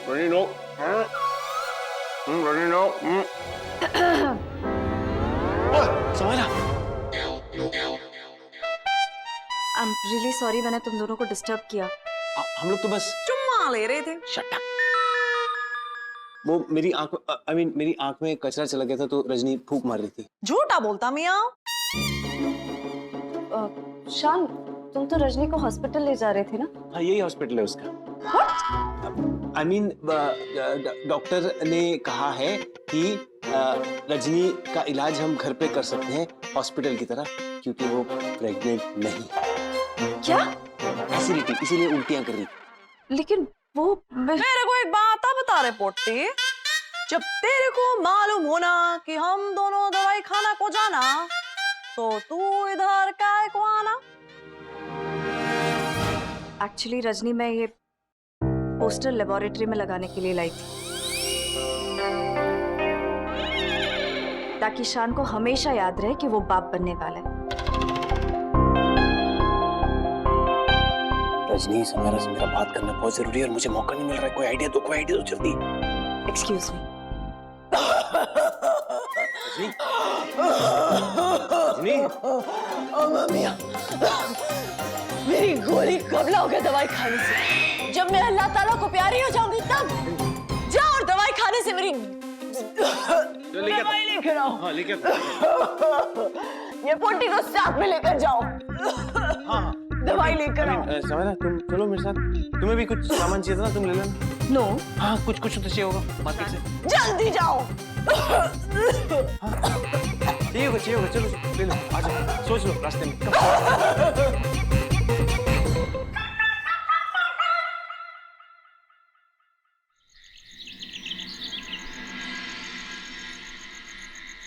Ready, no. Ready, no. समाला। I am really sorry मैंने तुम दोनों को डिस्टर्ब किया। हम लोग तो बस चुम्मा ले रहे थे। Shut up. वो मेरी आंख मेरी आंख में कचरा चला गया था तो रजनी फूंक मार रही थी। झूठा बोलता मियां। शान तुम तो रजनी को हॉस्पिटल ले जा रहे थे ना? हाँ यही हॉस्पिटल है उसका। आई मीन डॉक्टर ने कहा है कि रजनी का इलाज हम घर पे कर सकते हैं हॉस्पिटल की तरह, क्योंकि वो प्रेग्नेंट नहीं है। क्या? एसिडिटी, इसीलिए उल्टियां कर रही। लेकिन वो मेरे को एक बात बता रहे पोटी, जब तेरे को मालूम होना कि हम दोनों दवाई खाना को जाना तो तू इधर काय को आना? एक्चुअली रजनी मैं ये पोस्टर लेबोरेटरी में लगाने के लिए लाई थी ताकि शान को हमेशा याद रहे कि वो बाप बनने वाला है। रजनी समारा से मेरा बात करना बहुत जरूरी है और मुझे मौका नहीं मिल रहा है। कोई आइडिया दो जल्दी। Excuse me. रजनी मियां, मेरी गोली कब लाओगे दवाई खाने से? जब मैं अल्लाह ताला को प्यारी हो जाऊंगी तब। जाओ और दवाई खाने से मेरी दवाई लेकर आओ। हाँ लेके ये पोटी को साथ में लेकर जाओ। हाँ दवाई लेकर आओ। समारा तुम चलो मेरे साथ, तुम्हें भी कुछ सामान चाहिए था ना, तुम ले लेना। नो। हाँ कुछ तो चाहिए होगा मार्केट से। जल्दी जाओ। चाहिए होगा चलो ले लो, आ जाओ, सोच लो रास्ते में।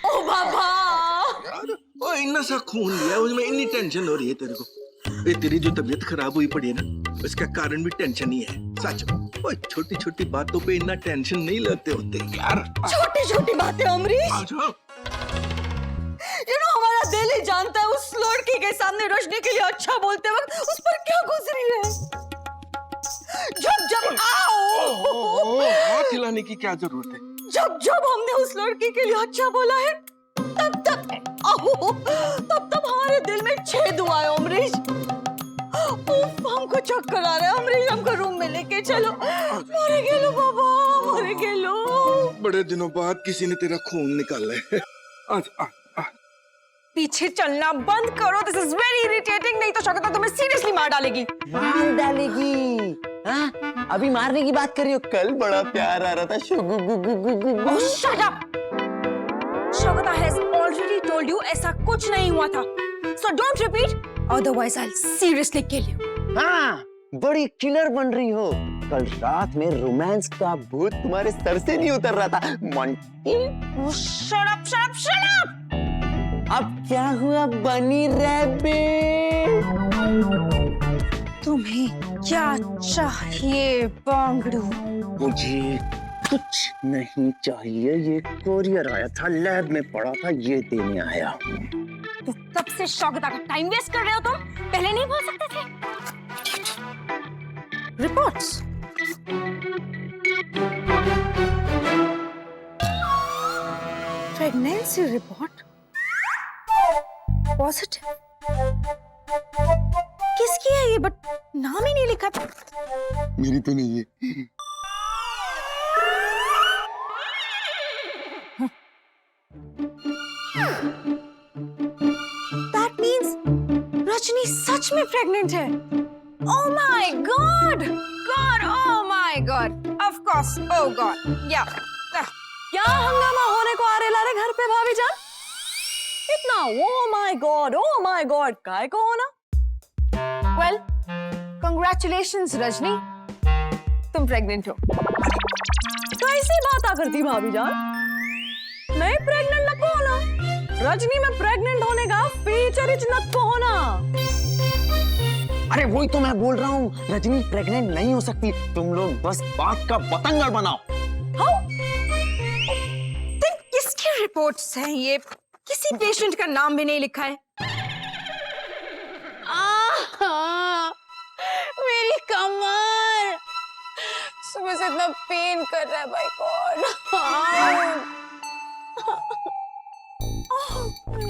ओ बाबा ओ इतना सा खून लिया, उसमें इतनी टेंशन हो रही है तेरे को? ये तेरी जो तबीयत खराब हुई पड़ी है ना, उसका कारण भी टेंशन ही है। सच में ओए छोटी छोटी बातों पे इतना टेंशन नहीं लेते होते यार। छोटी छोटी बातें अमरीश। हमारा दिल ही जानता है उस लड़की के सामने रजनी के लिए अच्छा बोलते वक्त उस पर क्या गुजरी है। जब आओ हाथ हिलाने की क्या जरूरत है? जब हमने उस लड़की के लिए अच्छा बोला है तब हमारे दिल में छेद हुआ है अमरीश। हमको चक्कर आ रहा है अमरीश, हमको रूम में लेके चलो। मरे गेलो बाबा, मरे गेलो। बड़े दिनों बाद किसी ने तेरा खून निकाला है। आज पीछे चलना बंद करो, दिस इज वेरी इरिटेटिंग। नहीं तो शौकत तुम्हें सीरियसली मार डालेगी। मार डालेगी? हाँ? अभी मारने की बात कर रही हो? कल बड़ा प्यार आ रहा था। Oh, shut up! Shaukat has already told you ऐसा कुछ नहीं हुआ था। So don't repeat, otherwise I'll seriously kill you. हाँ, बड़ी किलर बन रही हो। कल रात में रोमांस का भूत तुम्हारे सर से नहीं उतर रहा था मंटी। Oh, shut up, shut up, shut up! अब क्या हुआ बनी रैबिट? तुम्हें क्या चाहिए बांगड़ू? मुझे कुछ नहीं चाहिए, ये कोरियर आया था, लैब में पड़ा था, ये देने आया हूँ। तो कब से शौकता का टाइम वेस्ट कर रहे हो तुम? पहले नहीं बोल सकते थे? रिपोर्ट्स। Pregnancy report positive. किसकी है ये? बट नाम ही नहीं लिखा था। मेरी तो नहीं है। That means रजनी सच में प्रेग्नेंट है। Oh my God! God! Oh my God! Of course! Oh God! Yeah. क्या हंगामा होने को आ रहे लारे घर पे भाभी जान? इतना Oh my God! Oh my God! काय को होना? Well, congratulations रजनी, तुम प्रेग्नेंट हो। कैसी बात करती भाभी जान? नहीं प्रेग्नेंट नको होना। रजनी में प्रेग्नेंट होने का फीचर ही नको होना। अरे वही तो मैं बोल रहा हूँ, रजनी प्रेग्नेंट नहीं हो सकती। तुम लोग बस बात का बतंगड़ बनाओ। How? किसकी रिपोर्ट्स हैं ये? किसी पेशेंट का नाम भी नहीं लिखा है। मेरी कमर। So में से इतना पेन कर रहा है भाई कौन।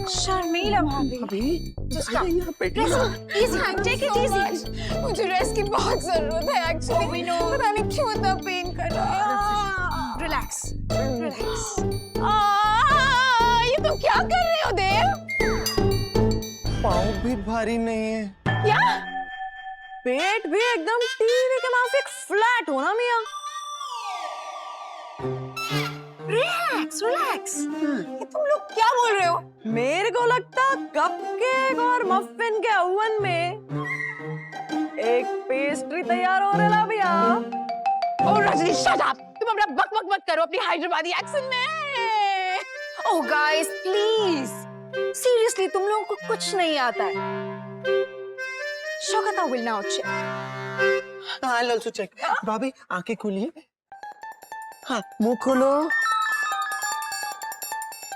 शर्मिला भाभी, मुझे रेस्ट की बहुत जरूरत है एक्चुअली। पता नहीं क्यों इतना पेन कर रहा है। रिलैक्स। ये तुम क्या कर रहे हो देव? पाँव भी भारी नहीं है। क्या? पेट भी एकदम टीवी के माफिक फ्लैट हो ना मियां। रिलैक्स। ये तुम लोग क्या बोल रहे हो? मेरे को लगता कपकेक और मफिन के ओवन में एक पेस्ट्री तैयार हो रहा है भैया। ओह रजनी शट अप। तुम अपना बक मत करो अपनी हैदराबादी एक्सेंट में। ओह गाइस प्लीज, सीरियसली तुम लोगों को कुछ नहीं आता है। Shaukat will now check. I'll also check. भाभी आंखें खोलिए। हाँ मुंह खोलो।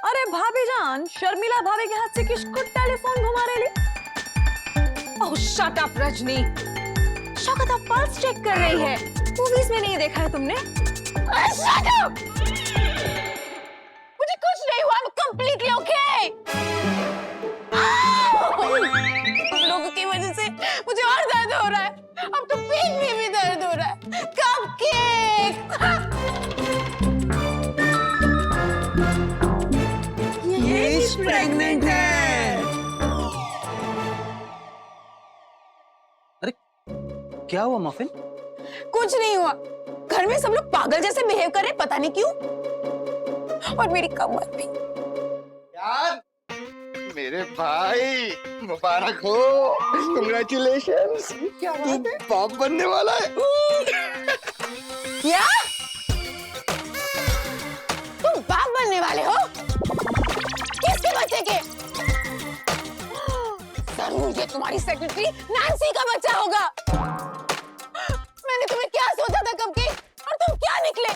अरे भाभी जान, शर्मिला भाभी के हाथ से किसको टेलीफोन घुमा रही? Oh shut up Rajni. Shaukat pulse check कर रही है। मूवीज में नहीं देखा है तुमने? Shut up. मुझे कुछ नहीं हुआ, I'm completely okay। तुम लोगों की वजह से मुझे और दर्द हो रहा है। अब तो पेट में भी दर्द हो रहा है। कपकेक। ये प्रेग्नेंट है। अरे क्या हुआ मफिन? कुछ नहीं हुआ। घर में सब लोग पागल जैसे बिहेव कर रहे हैं, पता नहीं क्यों। और मेरी कमर भी। यार मेरे भाई मुबारक हो। कांग्रेचुलेशंस। क्या बात है? बाप बनने वाला है। क्या? तुम बाप बनने वाले हो? किसके बच्चे के? जरूर ये तुम्हारी सेक्रेटरी नैन्सी का बच्चा होगा। मैंने तुम्हें क्या सोचा था कपकेक, और तुम क्या निकले?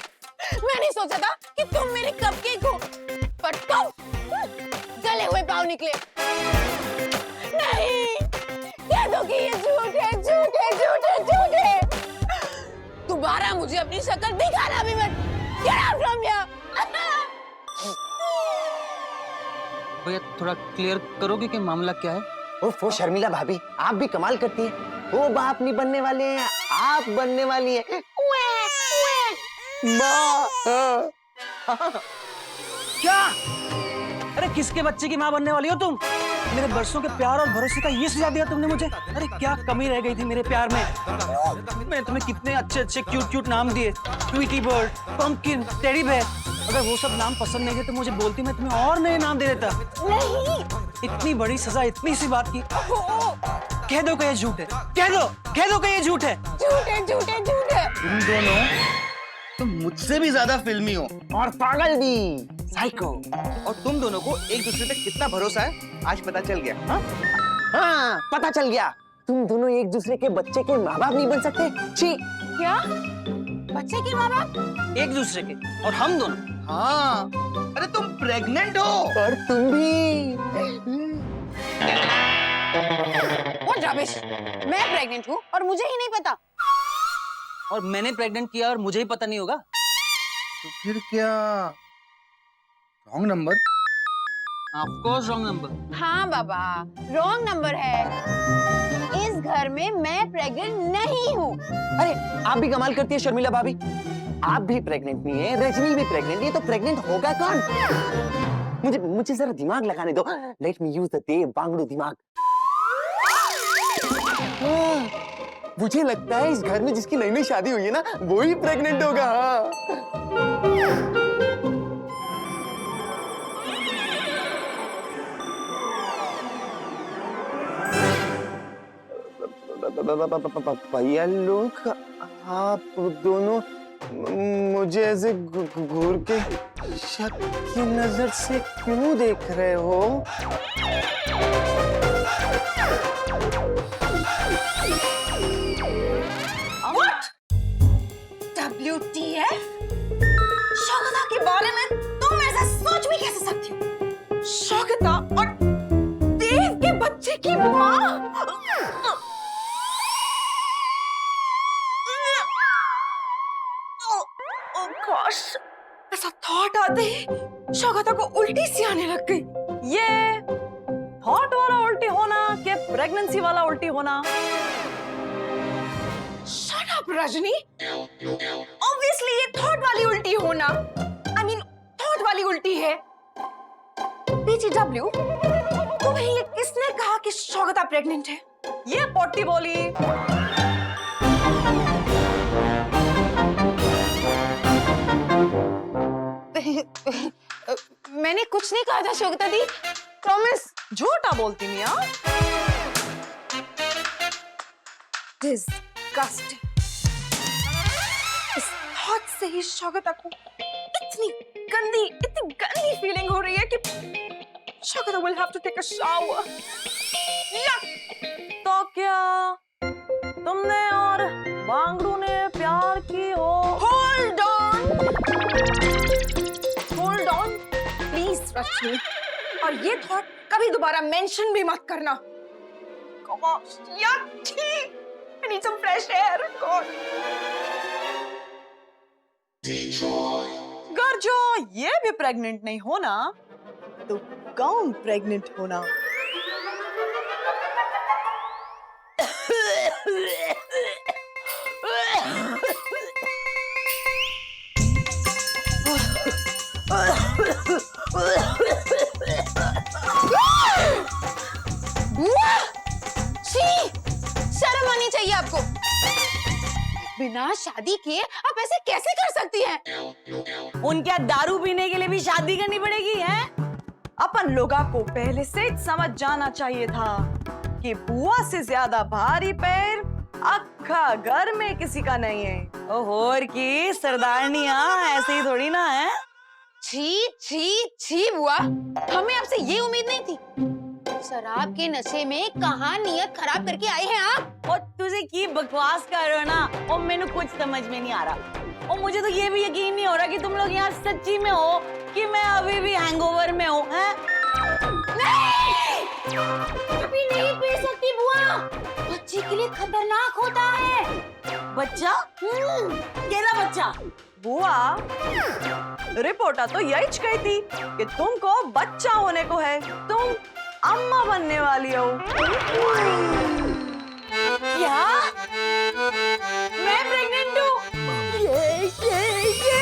मैंने सोचा था कि तुम मेरे कपकेक हो, पर तुम गले हुए पाँव निकले। नहीं, कह दो कि ये झूठ है। दोबारा मुझे अपनी शक्ल दिखाना भी मत। Get out from here! भैया थोड़ा क्लियर करोगे कि मामला क्या है? वो शर्मिला भाभी आप भी कमाल करती है। वो बाप नहीं बनने वाले हैं, आप बनने वाली हैं। क्या? अरे किसके बच्चे की माँ बनने वाली हो तुम? मेरे बरसों के प्यार और भरोसे का ये सजा दिया तुमने मुझे। अरे क्या कमी रह गई थी मेरे प्यार में? मैंने तुम्हें कितने अच्छे क्यूट नाम दिए, Tweety bird, pumpkin, teddy bear. अगर वो सब नाम पसंद नहीं थे तो मुझे बोलती, मैं तुम्हें और नए नाम दे देता। नहीं, इतनी बड़ी सजा इतनी सी बात की। कह दो कि ये झूठ है। कह दो कि ये झूठ है। झूठ है। तुम दोनों तुम मुझसे भी ज्यादा फिल्मी हो और पागल भी, साइको। और तुम दोनों को एक दूसरे पे कितना भरोसा है आज पता चल गया। हाँ पता चल गया। तुम दोनों एक दूसरे के बच्चे के माँ बाप नहीं बन सकते। छी। क्या? बच्चे के माँ बाप? एक दूसरे के, और हम दोनों। हाँ, अरे तुम प्रेग्नेंट हो। और तुम भी। What rubbish! मैं प्रेग्नेंट हूँ और मुझे ही नहीं पता। और मैंने प्रेग्नेंट किया और मुझे ही पता नहीं होगा? तो फिर क्या wrong number? Of course wrong number. हाँ बाबा, रॉन्ग नंबर है। इस घर में मैं प्रेग्नेंट नहीं हूँ। अरे आप भी कमाल करती है शर्मिला भाभी। आप भी प्रेग्नेंट नहीं है, रजनी भी प्रेग्नेंट है, तो प्रेग्नेंट होगा कौन? मुझे जरा दिमाग लगाने दो। लेट मी यूज द देव बांगड़ू दिमाग। मुझे लगता है इस घर में जिसकी नई नई शादी हुई है ना, वो ही प्रेग्नेंट होगा। भैया लोग, आप दोनों मुझे ऐसे घूर के शक की नजर से क्यों देख रहे हो? What? WTF? शौकता के बारे में तुम ऐसा सोच भी कैसे सकती हो? शौकता और देव के बच्चे की माँ? स्वागता को उल्टी सी आने लग गई। ये थॉट वाला उल्टी होना कि प्रेगनेंसी वाला उल्टी होना? Shut up, Rajni. Obviously ये थॉट वाली उल्टी होना। I mean थॉट वाली उल्टी है। BTW, तुम्हें ये किसने कहा कि स्वागता प्रेग्नेंट है? ये पोटी बोली। मैंने कुछ नहीं कहा था स्वागता दी, प्रॉमिस। झूठा बोलती मिया। Disgusting। इस थॉट से ही स्वागता को इतनी गंदी फीलिंग हो रही है कि स्वागता will have to take a shower। तो क्या तुमने और बांगड़ू ने प्यार की हो? Hold on, please रश्मि। और ये थॉट कभी दोबारा मेंशन भी मत करना। Gosh, यार, छी! I need some fresh air, God। अगर जो ये भी प्रेग्नेंट नहीं होना तो कौन प्रेग्नेंट होना? बुआ! छी! शर्म आनी चाहिए आपको। बिना शादी किए आप ऐसे कैसे कर सकती हैं? उनके दारू पीने के लिए भी शादी करनी पड़ेगी है? अपन लोगों को पहले से समझ जाना चाहिए था कि बुआ से ज्यादा भारी पैर अक्खा घर में किसी का नहीं है। और की सरदारनियां ऐसे ही थोड़ी ना है। छी छी छी बुआ, हमें आपसे ये उम्मीद नहीं थी। शराब के नशे में कहाँ नियत खराब करके आए हैं आप? और तुझे की बकवास कर रहे हो ना, और मैंने कुछ समझ में नहीं आ रहा। और मुझे तो ये भी यकीन नहीं हो रहा कि तुम लोग यहाँ सच्ची में हो कि मैं अभी भी हैंगओवर में हूँ। नहीं! अभी नहीं पी सकती बुआ, बच्चे के लिए खतरनाक होता है। बच्चा? केला बच्चा? बुआ, रिपोर्टर तो यही कही थी कि तुमको बच्चा होने को है, तुम अम्मा बनने वाली हो। क्या? मैं प्रेग्नेंट हूँ? ये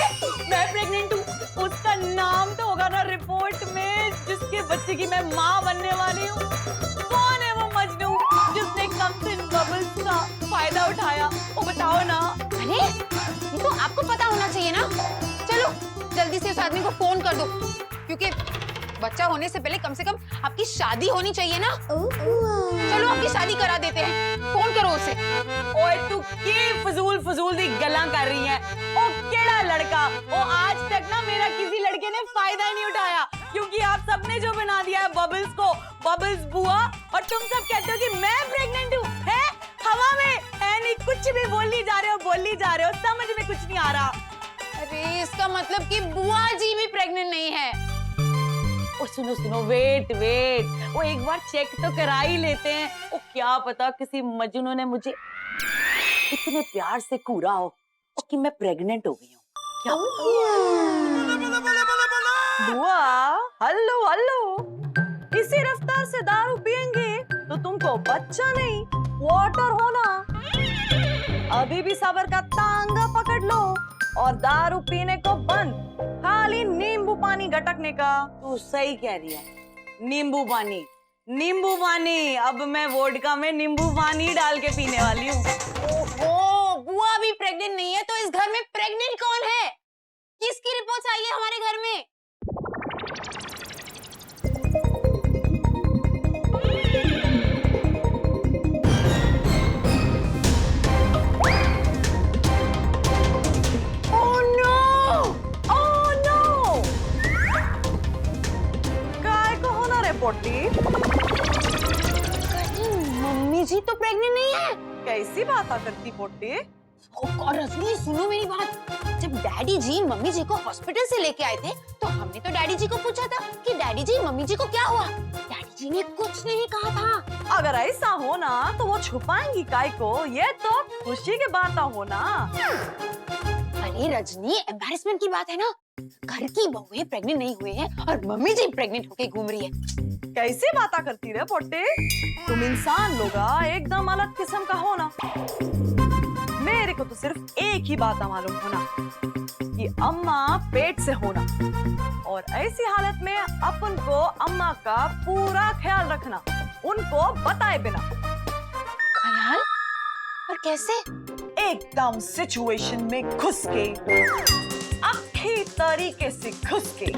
मैं प्रेग्नेंट हूँ। उसका नाम तो होगा ना रिपोर्ट में जिसके बच्चे की मैं माँ बनने वाली हूँ। कौन है वो मजनू जिसने कप्तान बबल्स का फायदा उठाया? वो बताओ ना। अरे ये तो आपको पता होना चाहिए ना। चलो जल्दी से उस आदमी को फोन कर दो, क्योंकि बच्चा होने से पहले कम से कम आपकी शादी होनी चाहिए ना। चलो आपकी शादी करा देते हैं, फोन करो उसे। ओए तू की फजूल दी गल्ला कर रही है? ओ केड़ा लड़का? ओ आज तक ना मेरा किसी लड़के ने फायदा ही नहीं उठाया, क्योंकि आप सबने जो बना दिया है बबल्स को, बबल्स बुआ, और तुम सब कहते हो कि मैं प्रेग्नेंट हूँ। है हवा में है नहीं, कुछ भी बोली जा रहे हो, समझ में कुछ नहीं आ रहा। अरे इसका मतलब कि बुआ जी भी प्रेग्नेंट नहीं है। और सुनो वेट, वो एक बार चेक तो करा ही लेते हैं। वो क्या पता किसी मजनू ने मुझे इतने प्यार से कूरा हो कि मैं प्रेग्नेंट हो गई हूँ। क्या बुआ? हेलो, इसी रफ्तार से दारू पियेंगे तो तुमको बच्चा नहीं वाटर होना। अभी भी सबर का तांगा पकड़ लो और दारू पीने को बंद, खाली नींबू पानी गटकने का। तू सही कह रही है, नींबू पानी। अब मैं वोडका में नींबू पानी डाल के पीने वाली हूँ। ओहो, बुआ भी प्रेग्नेंट नहीं है तो इस घर में प्रेग्नेंट कौन है? किसकी रिपोर्ट आई है हमारे घर में? मम्मी जी तो प्रेग्नेंट नहीं है। कैसी बात करती पोटी? और रजनी सुनो मेरी बात, जब डैडी जी मम्मी जी को हॉस्पिटल से लेके आए थे तो हमने तो डैडी जी को पूछा था कि डैडी जी मम्मी जी को क्या हुआ। डैडी जी ने कुछ नहीं कहा था। अगर ऐसा हो ना तो वो छुपाएंगी काय को? ये तो खुशी की बात हो ना। अरे रजनी, एम्बैरेसमेंट की बात है ना, घर की बहुएं प्रेग्नेंट नहीं हुए हैं और मम्मी जी प्रेग्नेंट होके घूम रही है। कैसी बातें करती रे पोटे? तुम इंसान लोगा एकदम अलग किस्म का हो ना। मेरे को तो सिर्फ एक ही बात मालूम होना कि अम्मा पेट से होना, और ऐसी हालत में अपन को अम्मा का पूरा ख्याल रखना, उनको बताए बिना। ख्याल? और कैसे? एकदम सिचुएशन में घुस के, अच्छी तरीके से घुस के।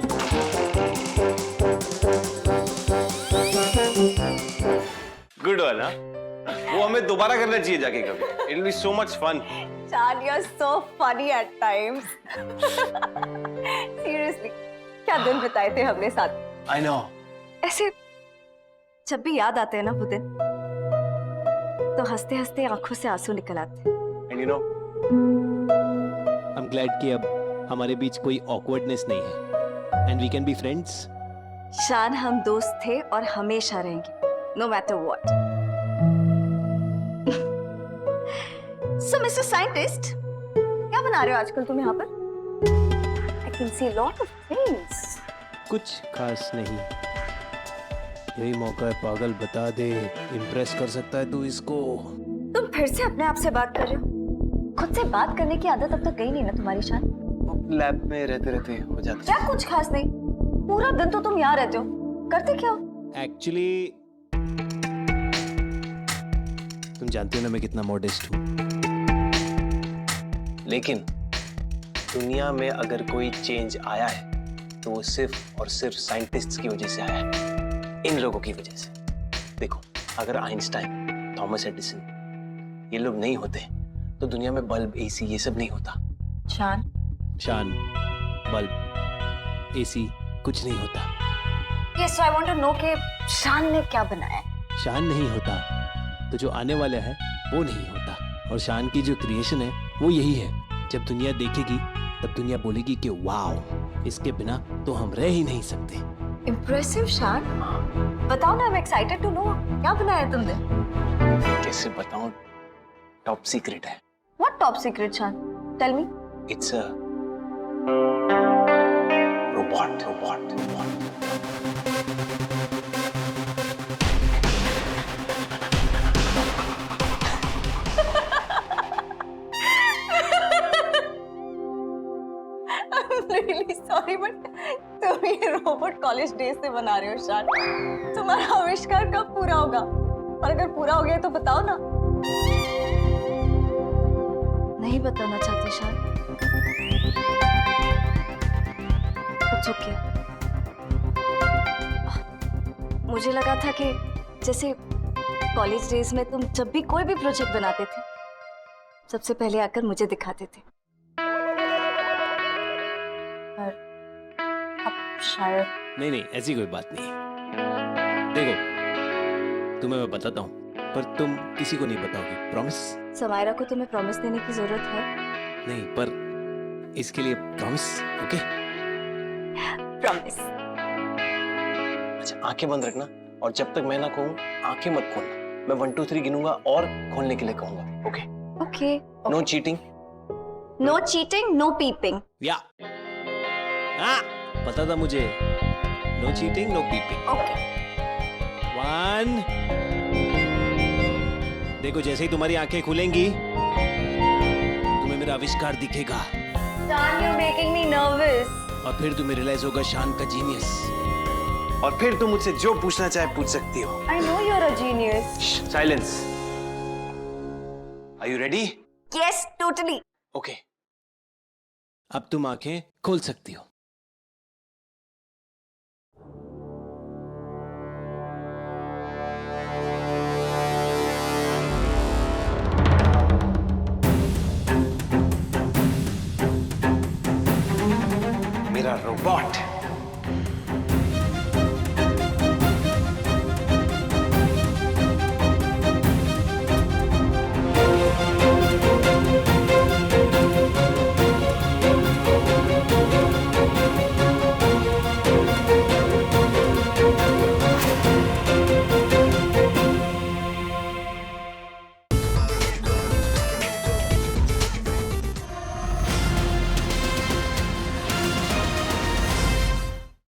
गुड वाला, वो हमें दोबारा करना चाहिए जाके कभी। It will be so much fun. Chan, you're so funny at times. Seriously, क्या दिन बिताए थे हमने साथ। I know. ऐसे जब भी याद आते हैं ना वो दिन, तो हंसते हंसते आंखों से आंसू निकल आते हैं। And you know, I am glad कि अब हमारे बीच कोई ऑकवर्डनेस नहीं है and we can be friends. Shaan, हम दोस्त थे और हमेशा रहेंगे, no matter what. So mister scientist, क्या बना रहे हो आजकल तुम यहाँ पर? I can see lot of things. कुछ खास नहीं, यही मौका है, पागल बता दे, इम्प्रेस कर सकता है तू इसको। तुम फिर से अपने आप से बात कर रहे हो? खुद से बात करने की आदत अब तक गई नहीं ना तुम्हारी शान? लैब में रहते रहते हो जाता क्या कुछ खास नहीं? पूरा दिन तो तुम यहाँ रहते हो, करते क्या हो? एक्चुअली तुम जानती हो ना मैं कितना मॉडेस्ट हूँ। लेकिन दुनिया में अगर कोई चेंज आया है तो वो सिर्फ और सिर्फ साइंटिस्ट्स की वजह से आया है, इन लोगों की वजह से। देखो, अगर आइंस्टाइन, थॉमस एडिसन ये लोग नहीं होते तो दुनिया में बल्ब, एसी ये सब नहीं होता। शान, बल्ब, एसी कुछ नहीं होता। yes, so I want to know कि शान ने क्या बनाया है? शान नहीं होता तो जो आने वाला है वो नहीं होता, और शान की जो क्रिएशन है वो यही है। जब दुनिया देखेगी तब दुनिया बोलेगी कि वाओ, इसके बिना तो हम रह ही नहीं सकते। Impressive, शान। बताओ ना, I'm excited to know, क्या बनाया है तुमने? कैसे बताऊं, टॉप सीक्रेट है। What top secret, शान? Tell me. It's a robot. Really sorry, but तुम ये रोबोट कॉलेज डेज से बना रहे हो शान। तुम्हारा आविष्कार कब पूरा होगा? और अगर पूरा हो गया तो बताओ ना। नहीं बताना चाहती शान। It's okay. मुझे लगा था कि जैसे कॉलेज डेज में तुम जब भी कोई भी प्रोजेक्ट बनाते थे, सबसे पहले आकर मुझे दिखाते थे। पर अब शायद नहीं, ऐसी कोई बात नहीं है। देखो, तुम्हें मैं बताता हूँ, पर तुम किसी को नहीं बताओगी, प्रॉमिस? समायरा को तुम्हें प्रॉमिस देने की जरूरत है? नहीं, पर इसके लिए प्रॉमिस, ओके? प्रॉमिस। अच्छा, आंखें बंद रखना, और जब तक मैं ना कहूँ आंखें मत खोलना। मैं 1 2 3 गिनूंगा और खोलने के लिए कहूंगा, okay? Okay. No cheating. No cheating, no peeping. या पता था मुझे, no cheating, no peeping. Okay. 1। देखो, जैसे ही तुम्हारी आंखें खुलेंगी तुम्हें मेरा आविष्कार दिखेगा, शान, you're making me nervous. और फिर तुम्हें रियलाइज होगा शान का जीनियस। और फिर तुम मुझसे जो पूछना चाहे पूछ सकती हो। I know you're a genius. Silence. Are you ready? Yes, totally. Okay. अब तुम आंखें खोल सकती हो।